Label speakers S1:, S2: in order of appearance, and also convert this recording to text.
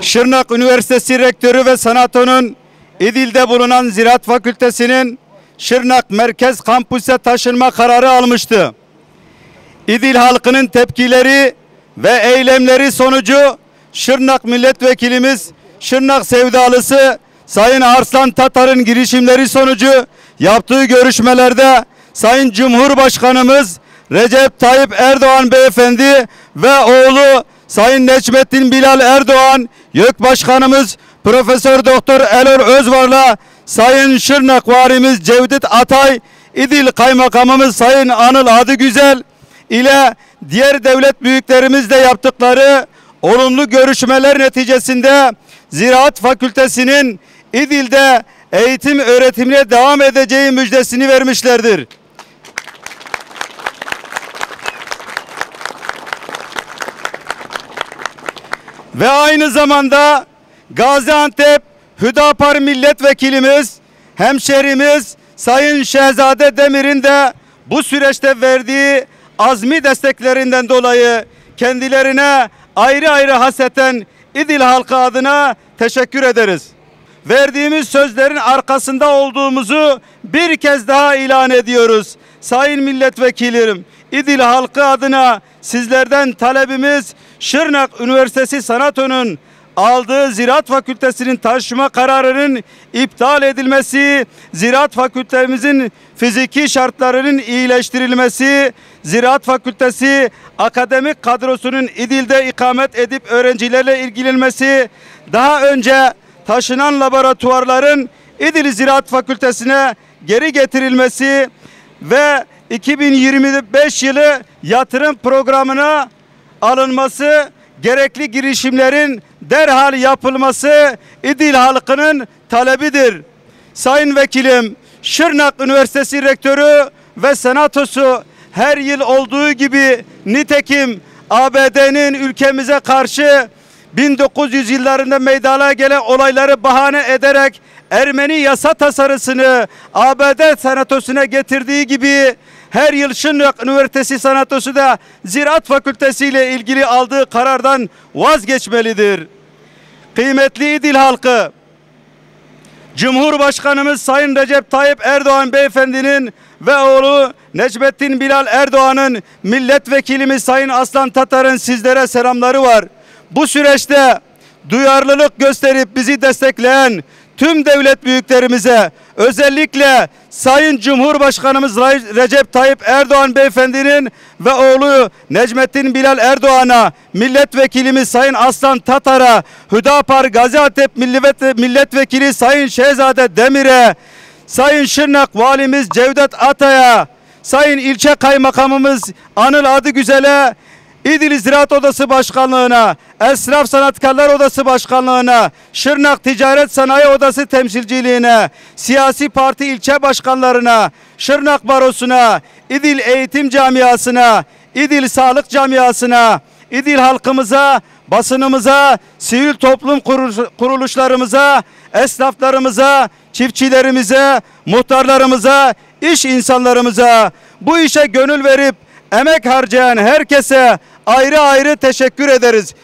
S1: Şırnak Üniversitesi Rektörü ve Senato'nun İdil'de bulunan Ziraat Fakültesi'nin Şırnak Merkez Kampüs'e taşınma kararı almıştı. İdil halkının tepkileri ve eylemleri sonucu Şırnak Milletvekilimiz, Şırnak sevdalısı Sayın Arslan Tatar'ın girişimleri sonucu yaptığı görüşmelerde Sayın Cumhurbaşkanımız Recep Tayyip Erdoğan Beyefendi ve oğlu Sayın Necmettin Bilal Erdoğan, YÖK Başkanımız Profesör Doktor Elor Özvar'la Sayın Şırnak Valimiz Cevdet Atay, İdil Kaymakamımız Sayın Anıl Adıgüzel ile diğer devlet büyüklerimizle yaptıkları olumlu görüşmeler neticesinde Ziraat Fakültesi'nin İdil'de eğitim öğretimine devam edeceği müjdesini vermişlerdir. Ve aynı zamanda Gaziantep Hüdapar Milletvekilimiz, hemşerimiz Sayın Şehzade Demir'in de bu süreçte verdiği azmi desteklerinden dolayı kendilerine ayrı ayrı hasreten İdil halkı adına teşekkür ederiz. Verdiğimiz sözlerin arkasında olduğumuzu bir kez daha ilan ediyoruz. Sayın milletvekillerim, İdil halkı adına sizlerden talebimiz Şırnak Üniversitesi Senato'nun aldığı Ziraat Fakültesi'nin taşıma kararının iptal edilmesi, Ziraat Fakültemizin fiziki şartlarının iyileştirilmesi, Ziraat Fakültesi akademik kadrosunun İdil'de ikamet edip öğrencilerle ilgilenmesi, daha önce taşınan laboratuvarların İdil Ziraat Fakültesi'ne geri getirilmesi ve 2025 yılı yatırım programına alınması, gerekli girişimlerin derhal yapılması İdil halkının talebidir. Sayın Vekilim, Şırnak Üniversitesi Rektörü ve Senatosu her yıl olduğu gibi nitekim ABD'nin ülkemize karşı 1900 yıllarında meydana gelen olayları bahane ederek Ermeni yasa tasarısını ABD Senatosu'na getirdiği gibi her yıl Şırnak Üniversitesi Senatosu da Ziraat Fakültesi ile ilgili aldığı karardan vazgeçmelidir. Kıymetli İdil halkı, Cumhurbaşkanımız Sayın Recep Tayyip Erdoğan Beyefendinin ve oğlu Necmettin Bilal Erdoğan'ın, milletvekilimiz Sayın Arslan Tatar'ın sizlere selamları var. Bu süreçte duyarlılık gösterip bizi destekleyen tüm devlet büyüklerimize, özellikle Sayın Cumhurbaşkanımız Recep Tayyip Erdoğan Beyefendinin ve oğlu Necmettin Bilal Erdoğan'a, milletvekilimiz Sayın Arslan Tatar'a, Hüdapar Gaziantep Milletvekili Sayın Şehzade Demir'e, Sayın Şırnak Valimiz Cevdet Atay'a, Sayın İlçe Kaymakamımız Anıl Adıgüzel'e, İdil Ziraat Odası Başkanlığı'na, Esnaf Sanatkarlar Odası Başkanlığı'na, Şırnak Ticaret Sanayi Odası Temsilciliğine, siyasi parti ilçe başkanlarına, Şırnak Barosu'na, İdil Eğitim Camiası'na, İdil Sağlık Camiası'na, İdil halkımıza, basınımıza, sivil toplum kuruluşlarımıza, esnaflarımıza, çiftçilerimize, muhtarlarımıza, iş insanlarımıza, bu işe gönül verip emek harcayan herkese ayrı ayrı teşekkür ederiz.